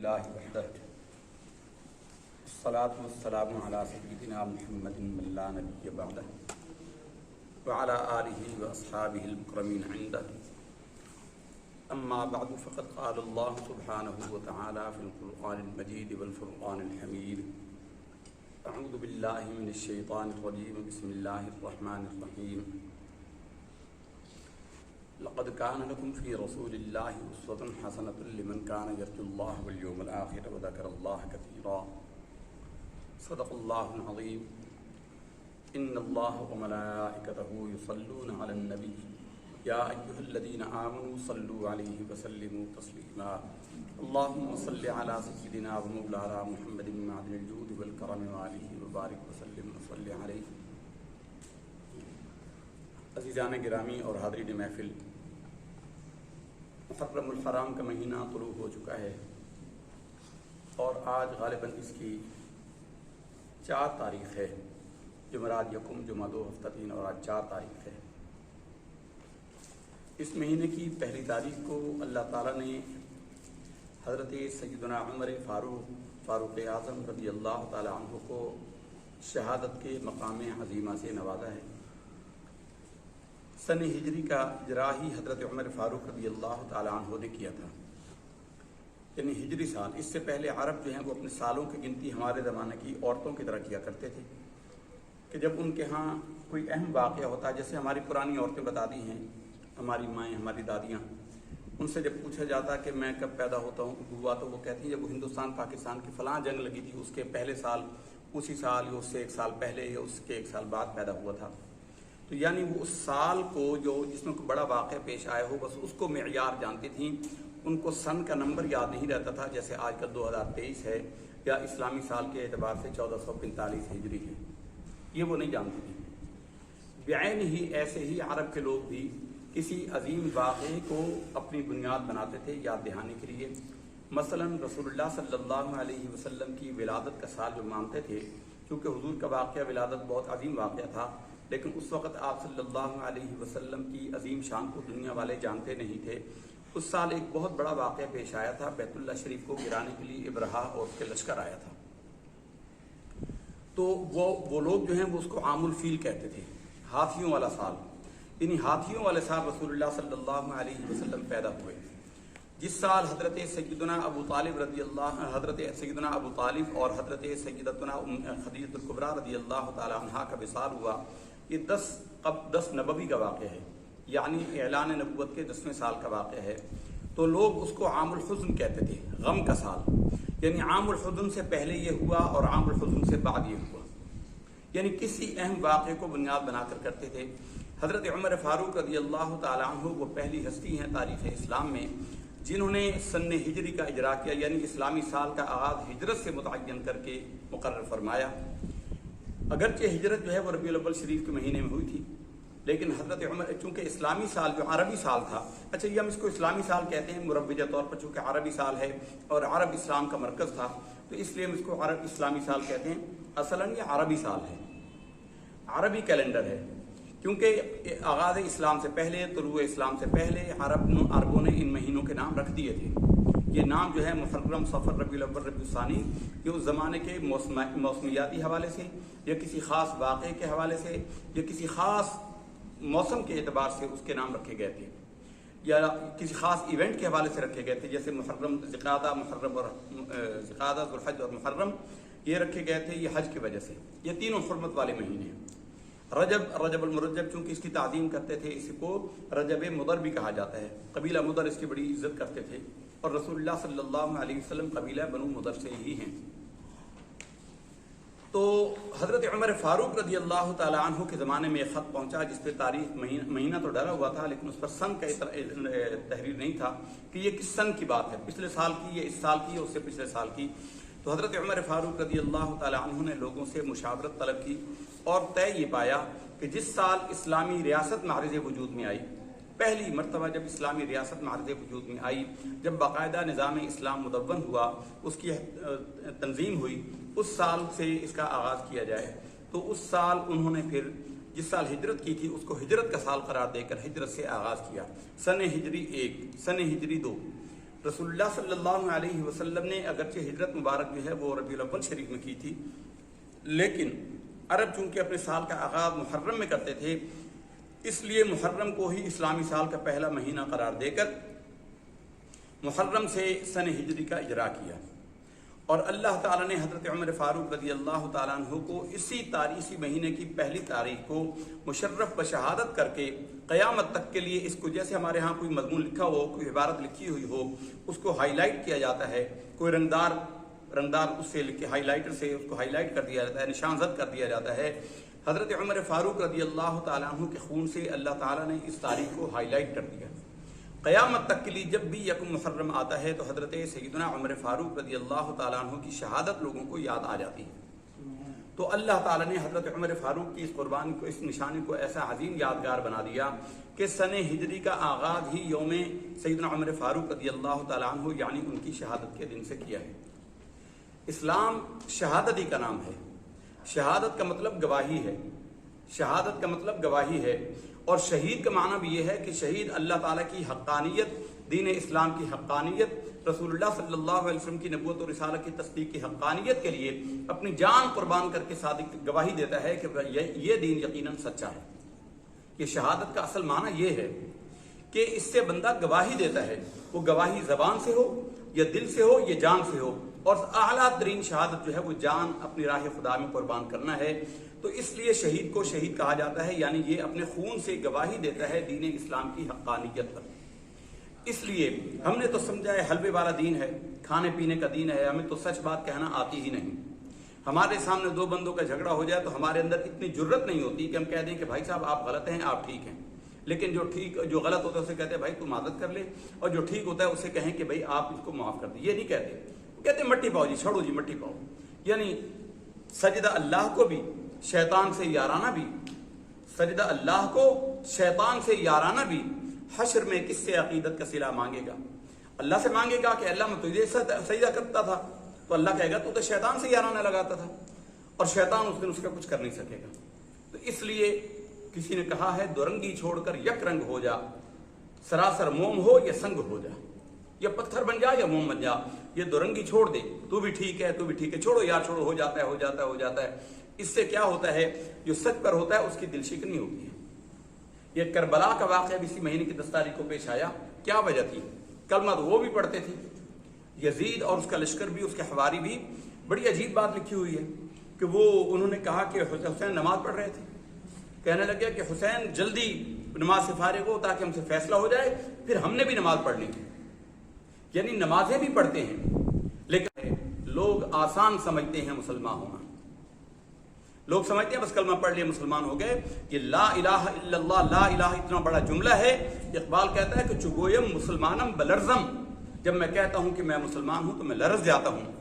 لله وحده الصلاة والسلام على سيدنا محمد من لا نبي بعده وعلى آله وأصحابه المكرمين عنده. أما بعد فقد قال الله سبحانه وتعالى في القرآن المجيد والفرقان الحميد: أعوذ بالله من الشيطان الرجيم، بسم الله الرحمن الرحيم. لقد كان لكم في رسول الله أسوة حسنة لمن كان يرجو الله واليوم الآخر وذكر الله كثيرا. صدق الله العظيم. إن الله وملائكته يصلون على النبي يا أيها الذين آمنوا صلوا عليه وسلموا تسليما. اللهم صل على سيدنا ومولانا محمد معدن الجود والكرم وآله وبارك وسلم وصل عليه. عزیزان گرامی اور حاضرین محفل، محرم الحرام کا مہینہ طلوع ہو چکا ہے اور آج غالباً اس کی 4 تاریخ ہے، جمعرات یکم، جمعہ 2، ہفتہ 3 اور آج 4 تاریخ ہے۔ اس مہینے کی پہلی تاریخ کو اللہ تعالیٰ نے حضرت سیدنا عمر فاروق اعظم رضی اللہ تعالیٰ عنہ کو شہادت کے مقام عظیمہ سے نوازا ہے۔ سن ہجری کا اجرا ہی حضرت عمر فاروق رضی اللہ تعالیٰ عنہ نے کیا تھا، یعنی ہجری سال۔ اس سے پہلے عرب جو ہیں وہ اپنے سالوں کی گنتی ہمارے زمانے کی عورتوں کی طرح کیا کرتے تھے کہ جب ان کے ہاں کوئی اہم واقعہ ہوتا ہے، جیسے ہماری پرانی عورتیں بتاتی ہیں، ہماری مائیں، ہماری دادیاں، ان سے جب پوچھا جاتا کہ میں کب پیدا ہوتا ہوا تو وہ کہتی ہیں جب وہ ہندوستان پاکستان کی فلاں جنگ لگی تھی اس کے پہلے سال، اسی سال یا اس سے 1 سال پہلے یا اس کے 1 سال بعد پیدا ہوا تھا۔ تو یعنی وہ اس سال کو جو جس میں کوئی بڑا واقعہ پیش آیا ہو بس اس کو معیار جانتی تھیں۔ ان کو سن کا نمبر یاد نہیں رہتا تھا، جیسے آج کل 2023 ہے یا اسلامی سال کے اعتبار سے 1445 ہجری ہے، یہ وہ نہیں جانتی تھیں۔ بعین ہی ایسے ہی عرب کے لوگ بھی کسی عظیم واقعے کو اپنی بنیاد بناتے تھے یاد دہانی کے لیے۔ مثلا رسول اللہ صلی اللہ علیہ وسلم کی ولادت کا سال جو مانتے تھے، کیونکہ حضور کا واقعہ ولادت بہت عظیم واقعہ تھا، لیکن اس وقت آپ صلی اللہ علیہ وسلم کی عظیم شان کو دنیا والے جانتے نہیں تھے۔ اس سال ایک بہت بڑا واقعہ پیش آیا تھا، بیت اللہ شریف کو گرانے کے لیے ابرہہ اور اس کے لشکر آیا تھا۔ تو وہ لوگ جو ہیں وہ اس کو عام الفیل کہتے تھے، ہاتھیوں والا سال۔ انہی ہاتھیوں والے سال رسول اللہ صلی اللہ علیہ وسلم پیدا ہوئے، جس سال حضرت سیدنا ابو طالب اور حضرت سیدتنا خدیجہ الکبریٰ رضی اللہ تعالی عنہا کا وصال ہوا۔ یہ 10 نبوی کا واقعہ ہے، یعنی اعلان نبوت کے 10ویں سال کا واقعہ ہے۔ تو لوگ اس کو عام الحزن کہتے تھے، غم کا سال، یعنی عام الحزن سے پہلے یہ ہوا اور عام الحزن سے بعد یہ ہوا، یعنی کسی اہم واقعے کو بنیاد بنا کر کرتے تھے۔ حضرت عمر فاروق رضی اللہ تعالیٰ عنہ وہ پہلی ہستی ہیں تاریخ اسلام میں جنہوں نے سن ہجری کا اجرا کیا، یعنی اسلامی سال کا آغاز ہجرت سے متعین کر کے مقرر فرمایا۔ اگرچہ ہجرت جو ہے وہ ربیع الاول شریف کے مہینے میں ہوئی تھی، لیکن حضرت عمر چونکہ اسلامی سال جو عربی سال تھا، اچھا یہ ہم اس کو اسلامی سال کہتے ہیں مروجہ طور پر، چونکہ عربی سال ہے اور عرب اسلام کا مرکز تھا تو اس لیے ہم اس کو عرب اسلامی سال کہتے ہیں۔ اصلاً یہ عربی سال ہے، عربی کیلنڈر ہے، کیونکہ آغاز اسلام سے پہلے، طلوع اسلام سے پہلے عربوں نے ان مہینوں کے نام رکھ دیے تھے۔ یہ نام جو ہے محرم، صفر، ربیع الاول، ربیع الثانی، یہ اس زمانے کے موسمیاتی حوالے سے یا کسی خاص واقعے کے حوالے سے یا کسی خاص موسم کے اعتبار سے اس کے نام رکھے گئے تھے، یا کسی خاص ایونٹ کے حوالے سے رکھے گئے تھے، جیسے محرم، ذوالقعدہ، ذوالحج اور محرم یہ رکھے گئے تھے یہ حج کی وجہ سے۔ یہ تینوں حرمت والے مہینے ہیں۔ رجب المرجب چونکہ اس کی تعظیم کرتے تھے، اس کو رجب مضر بھی کہا جاتا ہے، قبیلہ مضر اس کی بڑی عزت کرتے تھے، اور رسول اللہ صلی اللہ علیہ وسلم قبیلہ بنو مضر سے ہی ہیں۔ تو حضرت عمر فاروق رضی اللہ تعالی عنہ کے زمانے میں ایک خط پہنچا جس پہ تاریخ مہینہ تو ڈالا ہوا تھا، لیکن اس پر سن کا تحریر نہیں تھا کہ یہ کس سن کی بات ہے، پچھلے سال کی، یہ اس سال کی، اس سے پچھلے سال کی۔ تو حضرت عمر فاروق رضی اللہ تعالی عنہ نے لوگوں سے مشاورت طلب کی اور طے یہ پایا کہ جس سال اسلامی ریاست معرض وجود میں آئی، پہلی مرتبہ جب اسلامی ریاست معرض وجود میں آئی، جب باقاعدہ نظام اسلام مدون ہوا، اس کی تنظیم ہوئی، اس سال سے اس کا آغاز کیا جائے۔ تو اس سال انہوں نے پھر جس سال ہجرت کی تھی اس کو ہجرت کا سال قرار دے کر ہجرت سے آغاز کیا، سن ہجری 1، سن ہجری 2۔ رسول اللہ صلی اللہ علیہ وسلم نے اگرچہ ہجرت مبارک جو ہے وہ ربیع الاول شریف میں کی تھی، لیکن عرب چونکہ اپنے سال کا آغاز محرم میں کرتے تھے، اس لیے محرم کو ہی اسلامی سال کا پہلا مہینہ قرار دے کر محرم سے سن ہجری کا اجرا کیا، اور اللہ تعالیٰ نے حضرت عمر فاروق رضی اللہ تعالیٰ عنہ کو اسی مہینے کی پہلی تاریخ کو مشرف بشہادت کر کے قیامت تک کے لیے اس کو، جیسے ہمارے ہاں کوئی مضمون لکھا ہو، کوئی عبارت لکھی ہوئی ہو، اس کو ہائی لائٹ کیا جاتا ہے، کوئی رنگدار اس سے لکھ کے ہائی لائٹر سے اس کو ہائی لائٹ کر دیا جاتا ہے، نشان زد کر دیا جاتا ہے۔ حضرت عمر فاروق رضی اللہ تعالیٰ عنہ کے خون سے اللہ تعالیٰ نے اس تاریخ کو ہائی لائٹ کر دیا۔ قیامت تک کے لیے جب بھی یکم محرم آتا ہے تو حضرت سیدنا عمر فاروق رضی اللہ تعالیٰ عنہ کی شہادت لوگوں کو یاد آ جاتی ہے، تو اللہ تعالیٰ نے حضرت عمر فاروق کی اس قربانی کو، اس نشانی کو ایسا عظیم یادگار بنا دیا کہ سن ہجری کا آغاز ہی یوم سیدنا عمر فاروق رضی اللہ تعالیٰ عنہ یعنی ان کی شہادت کے دن سے کیا ہے۔ اسلام شہادت ہی کا نام ہے، شہادت کا مطلب گواہی ہے، شہادت کا مطلب گواہی ہے، اور شہید کا معنی بھی یہ ہے کہ شہید اللہ تعالیٰ کی حقانیت، دین اسلام کی حقانیت، رسول اللہ صلی اللہ علیہ وسلم کی نبوت اور رسالت کی تصدیق کی حقانیت کے لیے اپنی جان قربان کر کے صادق گواہی دیتا ہے کہ یہ دین یقیناً سچا ہے۔ یہ شہادت کا اصل معنی یہ ہے کہ اس سے بندہ گواہی دیتا ہے، وہ گواہی زبان سے ہو یا دل سے ہو یا جان سے ہو، اور اعلیٰ ترین شہادت جو ہے وہ جان اپنی راہ خدا میں قربان کرنا ہے۔ تو اس لیے شہید کو شہید کہا جاتا ہے، یعنی یہ اپنے خون سے گواہی دیتا ہے دین اسلام کی حقانیت پر۔ اس لیے ہم نے تو سمجھا ہے حلوے والا دین ہے، کھانے پینے کا دین ہے، ہمیں تو سچ بات کہنا آتی ہی نہیں۔ ہمارے سامنے دو بندوں کا جھگڑا ہو جائے تو ہمارے اندر اتنی جرت نہیں ہوتی کہ ہم کہہ دیں کہ بھائی صاحب آپ غلط ہیں، آپ ٹھیک ہیں، لیکن جو غلط ہوتا ہے اسے کہتے ہیں بھائی تو معذرت کر لے، اور جو ٹھیک ہوتا ہے اسے کہیں کہ بھائی آپ اس کو معاف کر دیں۔ یہ نہیں کہتے، کہتے مٹی پاؤ جی، چھوڑو جی مٹی پاؤ، یعنی سجدہ اللہ کو بھی شیطان سے یارانہ بھی، سجدہ اللہ کو شیطان سے یارانہ بھی حشر میں کس سے عقیدت کا صلہ مانگے گا؟ اللہ سے مانگے گا کہ اللہ میں تجھے سجدہ کرتا تھا، تو اللہ کہے گا تو شیطان سے یارانہ لگاتا تھا، اور شیطان اس دن اس کا کچھ کر نہیں سکے گا۔ تو اس لیے کسی نے کہا ہے دو رنگی چھوڑ کر یک رنگ ہو جا، سراسر موم ہو یا سنگ ہو جا، یا پتھر بن جا یا موم بن جا، یہ دو رنگی چھوڑ دے، تو بھی ٹھیک ہے تو بھی ٹھیک ہے، چھوڑو یار چھوڑو، ہو جاتا ہے ہو جاتا ہے ہو جاتا ہے۔ اس سے کیا ہوتا ہے، جو سچ پر ہوتا ہے اس کی دل شکنی ہوتی ہے۔ یہ کربلا کا واقعہ بھی اسی مہینے کی 10 تاریخ کو پیش آیا۔ کیا وجہ تھی؟ کلمہ تو وہ بھی پڑھتے تھے، یزید اور اس کا لشکر بھی، اس کے حواری بھی۔ بڑی عجیب بات لکھی ہوئی ہے کہ وہ انہوں نے کہا کہ حسین نماز پڑھ رہے تھے، کہنے لگے کہ حسین جلدی نماز سے فارغ ہو تاکہ ہم سے فیصلہ ہو جائے، پھر ہم نے بھی نماز پڑھ لی۔ یعنی نمازیں بھی پڑھتے ہیں، لیکن لوگ آسان سمجھتے ہیں مسلمان ہونا، لوگ سمجھتے ہیں بس کلمہ پڑھ لیا مسلمان ہو گئے۔ یہ لا الہ الا اللہ، لا الہ اتنا بڑا جملہ ہے۔ اقبال کہتا ہے کہ چگویم مسلمانم بلرزم، جب میں کہتا ہوں کہ میں مسلمان ہوں تو میں لرز جاتا ہوں،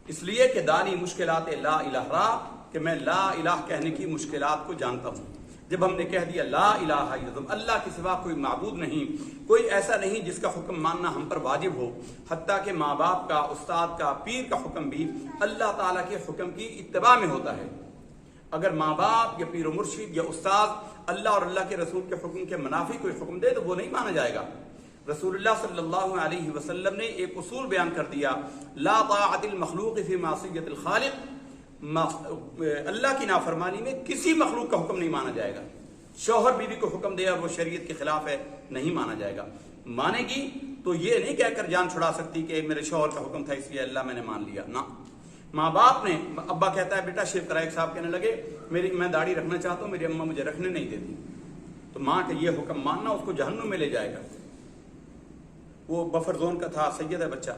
اس لیے کہ دانی مشکلات لا الہ را، کہ میں لا الہ کہنے کی مشکلات کو جانتا ہوں۔ جب ہم نے کہہ دیا لا الہ الا اللہ، اللہ کے سوا کوئی معبود نہیں، کوئی ایسا نہیں جس کا حکم ماننا ہم پر واجب ہو، حتیٰ کہ ماں باپ کا، استاد کا، پیر کا حکم بھی اللہ تعالیٰ کے حکم کی اتباع میں ہوتا ہے۔ اگر ماں باپ یا پیر و مرشد یا استاد اللہ اور اللہ کے رسول کے حکم کے منافی کوئی حکم دے تو وہ نہیں مانا جائے گا۔ رسول اللہ صلی اللہ علیہ وسلم نے ایک اصول بیان کر دیا، لا طاعت المخلوق فی معصیت الخالق، اللہ کی نافرمانی میں کسی مخلوق کا حکم نہیں مانا جائے گا۔ شوہر بیوی کو حکم دے اور وہ شریعت کے خلاف ہے، نہیں مانا جائے گا۔ مانے گی تو یہ نہیں کہہ کر جان چھڑا سکتی کہ میرے شوہر کا حکم تھا اس لیے اللہ میں نے مان لیا، نہ۔ ماں باپ نے، ابا کہتا ہے بیٹا شیو کرائے، صاحب کہنے لگے میں داڑھی رکھنا چاہتا ہوں، میری اماں مجھے رکھنے نہیں دیتی، تو ماں کا یہ حکم ماننا اس کو جہنم میں لے جائے گا۔ وہ بفر زون کا تھا، سید ہے بچہ،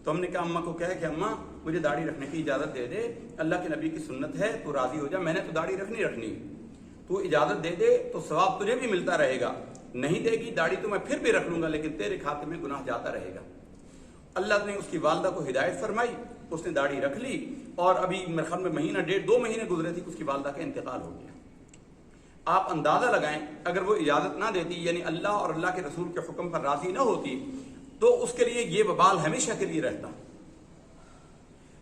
تو ہم نے کہا اماں کو کہے کہ اماں مجھے داڑھی رکھنے کی اجازت دے دے، اللہ کے نبی کی سنت ہے، تو راضی ہو جا، میں نے تو داڑھی رکھنی، تو اجازت دے دے تو ثواب تجھے بھی ملتا رہے گا، نہیں دے گی داڑھی تو میں پھر بھی رکھ لوں گا لیکن تیرے کھاتے میں گناہ جاتا رہے گا۔ اللہ نے اس کی والدہ کو ہدایت فرمائی، اس نے داڑھی رکھ لی، اور ابھی میرے خیال میں مہینہ ڈیڑھ 2 مہینے گزرے تھے کہ اس کی والدہ کا انتقال ہو گیا۔ آپ اندازہ لگائیں اگر وہ اجازت نہ دیتی، یعنی اللہ اور اللہ کے رسول کے حکم پر راضی نہ ہوتی، تو اس کے لیے یہ وبال ہمیشہ کے لیے رہتا۔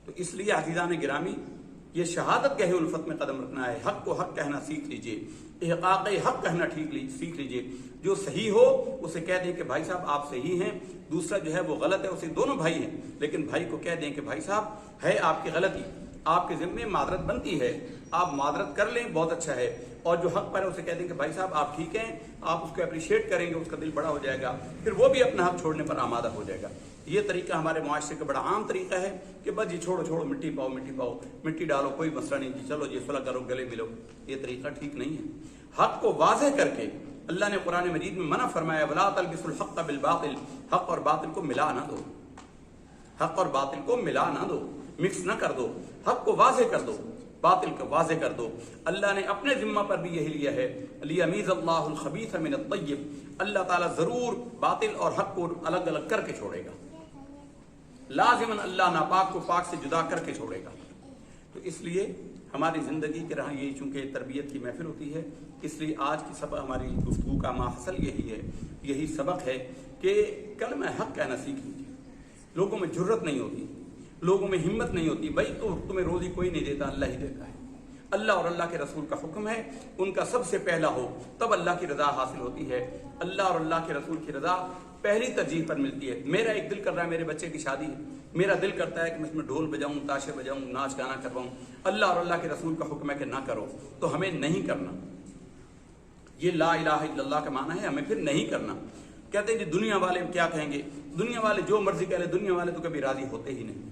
تو اس لیے عزیزان گرامی، یہ شہادت گہے الفت میں قدم رکھنا ہے. حق کو حق کہنا سیکھ لیجئے، احقاق حق کہنا سیکھ لیجئے. جو صحیح ہو اسے کہہ دیں کہ بھائی صاحب آپ صحیح ہیں، دوسرا جو ہے وہ غلط ہے، اسے دونوں بھائی ہیں لیکن بھائی کو کہہ دیں کہ بھائی صاحب ہے آپ کی غلطی، آپ کے ذمے معذرت بنتی ہے، آپ معذرت کر لیں بہت اچھا ہے. اور جو حق پر ہے اسے کہہ دیں کہ بھائی صاحب آپ ٹھیک ہیں، آپ اس کو اپریشیٹ کریں گے، اس کا دل بڑا ہو جائے گا، پھر وہ بھی اپنا حق چھوڑنے پر آمادہ ہو جائے گا. یہ طریقہ ہمارے معاشرے کا بڑا عام طریقہ ہے کہ بس جی چھوڑو مٹی پاؤ مٹی ڈالو، کوئی مسئلہ نہیں جی، چلو جی صلح کرو، گلے ملو. یہ طریقہ ٹھیک نہیں ہے. حق کو واضح کر کے اللہ نے قرآن مجید میں منع فرمایا وَلَا تَلْبِسُوا الْحَقَّ بِالْبَاطِلِ، حق اور باطل کو ملا نہ دو، حق اور باطل کو ملا نہ دو، مکس نہ کر دو، حق کو واضح کر دو، باطل کو واضح کر دو. اللہ نے اپنے ذمہ پر بھی یہی لیا ہے لِيَمِيزَ اللَّهُ الْخَبِيثَ مِنَ الطَّيِّبِ، اللہ تعالیٰ ضرور باطل اور حق کو الگ الگ کر کے چھوڑے گا، لازماً اللہ ناپاک کو پاک سے جدا کر کے چھوڑے گا. تو اس لیے ہماری زندگی کے رہا یہی چونکہ تربیت کی محفل ہوتی ہے، اس لیے آج کی سبق ہماری گفتگو کا ماحصل یہی ہے، یہی سبق ہے کہ کلمہ حق کہنا سیکھ لیجیے. لوگوں میں جرت نہیں ہوتی، لوگوں میں ہمت نہیں ہوتی. بھائی تو تمہیں روزی کوئی نہیں دیتا، اللہ ہی دیتا ہے. اللہ اور اللہ کے رسول کا حکم ہے، ان کا سب سے پہلا ہو تب اللہ کی رضا حاصل ہوتی ہے. اللہ اور اللہ کے رسول کی رضا پہلی ترجیح پر ملتی ہے. میرا ایک دل کر رہا ہے میرے بچے کی شادی ہے، میرا دل کرتا ہے کہ میں اس میں ڈھول بجاؤں، تاشے بجاؤں، ناچ گانا کرواؤں. اللہ اور اللہ کے رسول کا حکم ہے کہ نہ کرو، تو ہمیں نہیں کرنا. یہ لا الہ الا اللہ کا معنی ہے، ہمیں پھر نہیں کرنا. کہتے ہیں جی دنیا والے کیا کہیں گے، دنیا والے جو مرضی کہہ لے، دنیا والے تو کبھی راضی ہوتے ہی نہیں.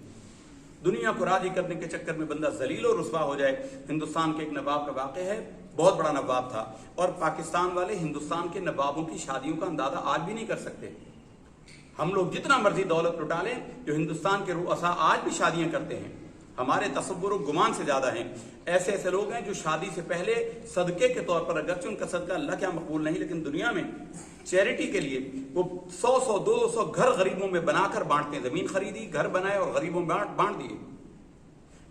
دنیا کو راضی کرنے کے چکر میں بندہ ذلیل و رسوا ہو جائے. ہندوستان کے ایک نواب کا واقعہ ہے، بہت بڑا نواب تھا، اور پاکستان والے ہندوستان کے نوابوں کی شادیوں کا اندازہ آج بھی نہیں کر سکتے. ہم لوگ جتنا مرضی دولت لٹا لیں، جو ہندوستان کے رؤساء آج بھی شادیاں کرتے ہیں ہمارے تصور و گمان سے زیادہ ہیں. ایسے لوگ ہیں جو شادی سے پہلے صدقے کے طور پر، اگرچہ ان کا صدقہ اللہ کے یہاں مقبول نہیں، لیکن دنیا میں چیریٹی کے لیے وہ 100 200 گھر غریبوں میں بنا کر بانٹتے ہیں. زمین خریدی، گھر بنائے اور غریبوں میں بانٹ دیے.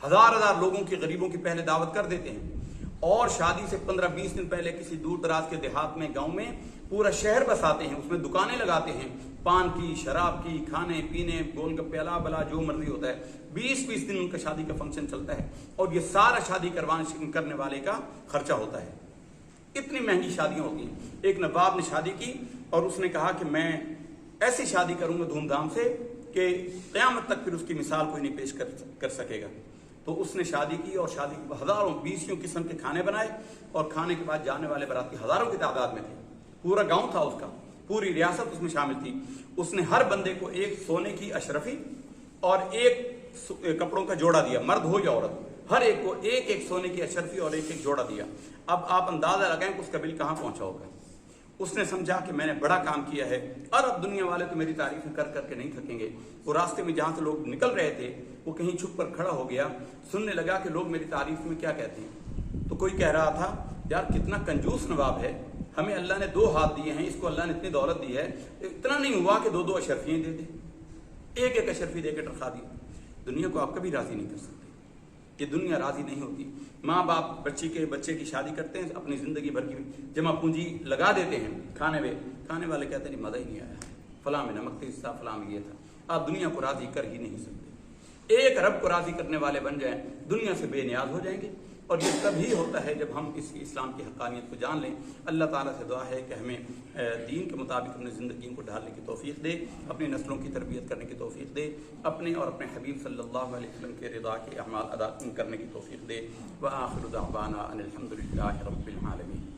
ہزار لوگوں کی، غریبوں کی پہلے دعوت کر دیتے ہیں، اور شادی سے 15-20 دن پہلے کسی دور دراز کے دیہات میں، گاؤں میں پورا شہر بساتے ہیں، اس میں دکانیں لگاتے ہیں، پان کی، شراب کی، کھانے پینے، گول گپے، الا بلا جو مرضی ہوتا ہے. 20 دن ان کا شادی کا فنکشن چلتا ہے، اور یہ سارا شادی کرنے والے کا خرچہ ہوتا ہے. اتنی مہنگی شادیاں ہوتی ہیں. ایک نواب نے شادی کی اور اس نے کہا کہ میں ایسی شادی کروں گا دھوم دھام سے کہ قیامت تک پھر اس کی مثال کوئی نہیں پیش کر سکے گا. تو اس نے شادی کی، اور شادی کے ہزاروں 20 قسم کے کھانے بنائے، اور کھانے کے بعد جانے والے باراتی ہزاروں کی تعداد میں تھے. پورا گاؤں تھا اس کا، پوری ریاست اس میں شامل تھی. اس نے ہر بندے کو ایک سونے کی اشرفی اور ایک کپڑوں کا جوڑا دیا، مرد ہو یا عورت، ہر ایک کو ایک سونے کی اشرفی اور ایک جوڑا دیا. اب آپ اندازہ لگائیں کہ اس کا بل کہاں پہنچا ہوگا. اس نے سمجھا کہ میں نے بڑا کام کیا ہے، اور اب دنیا والے تو میری تعریفیں کر کر کے نہیں تھکیں گے. وہ راستے میں جہاں سے لوگ نکل رہے تھے، وہ کہیں چھپ کر کھڑا ہو گیا، سننے لگا کہ لوگ میری تعریف میں کیا کہتے ہیں. تو کوئی کہہ رہا تھا یار کتنا کنجوس نواب ہے، ہمیں اللہ نے 2 ہاتھ دیے ہیں، اس کو اللہ نے اتنی دولت دی ہے، اتنا نہیں ہوا کہ 2 اشرفیاں دے دے، ایک اشرفی دے کے ٹرخا دی. دنیا کو آپ کبھی راضی نہیں کر سکتے. یہ دنیا راضی نہیں ہوتی. ماں باپ بچے کی شادی کرتے ہیں، اپنی زندگی بھر کی جمع پونجی لگا دیتے ہیں کھانے والے کہتے ہیں مزہ ہی نہیں آیا، فلاں میں نمک تیز تھا، فلاں میں یہ تھا. آپ دنیا کو راضی کر ہی نہیں سکتے. ایک رب کو راضی کرنے والے بن جائیں، دنیا سے بے نیاز ہو جائیں گے. اور یہ تبھی ہوتا ہے جب ہم اس اسلام کی حقانیت کو جان لیں. اللہ تعالیٰ سے دعا ہے کہ ہمیں دین کے مطابق اپنی زندگیوں کو ڈھالنے کی توفیق دے، اپنی نسلوں کی تربیت کرنے کی توفیق دے، اپنے اور اپنے حبیب صلی اللہ علیہ وسلم کے رضا کے اعمال ادا کرنے کی توفیق دے. وآخر دعوانا ان الحمد للہ رب العالمین.